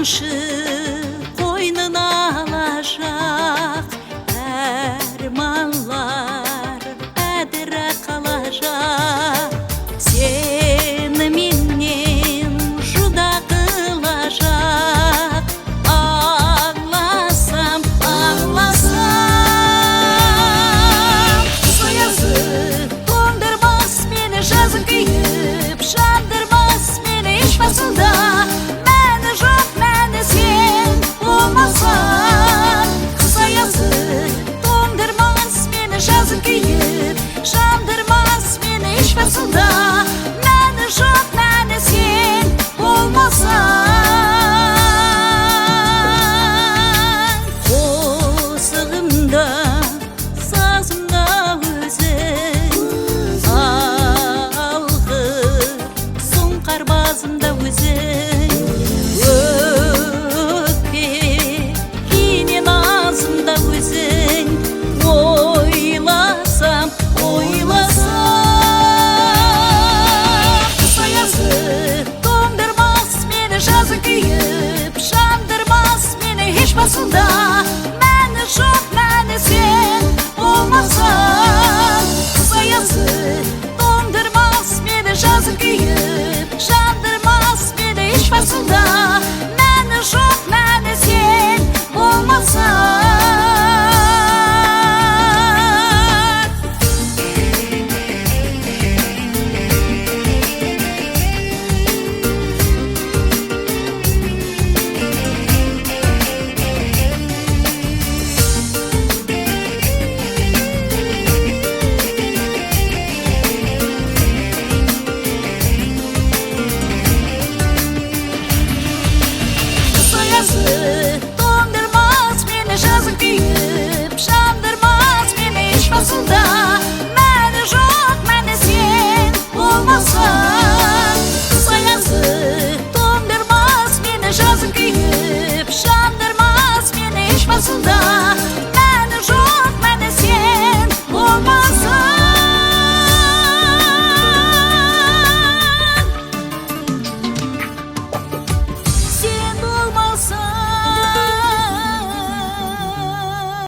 аңшы қойнына алажақ, әрманлар әдірі қалажақ. Сені менен жұда қылажақ, аңласам, аңласам. Соязы тоңдырмас мені жазы күйіп, жандырмас мені еш басында. Мәні жоқ, мәні сен болмасаң. Соязы тоңдырмас мені жазы күйіп, жандырмас мені еш басында. Мәні жоқ, мәні сен болмасаң. Қосығымда, сазымда өзің, алғы сұңқар базымда өзің, өкпе кейнен азымда өзің. Ойласам, ойласам. Соязы тоңдырмас мені жазы күйіп, жандырмас мені еш басында. Мәні жоқ, мәні сен болмасаң. Соязы тоңдырмас мені жазы күйіп, жандырмас мені еш басында. Мәні жоқ, мәні сен болмасаң. Soязы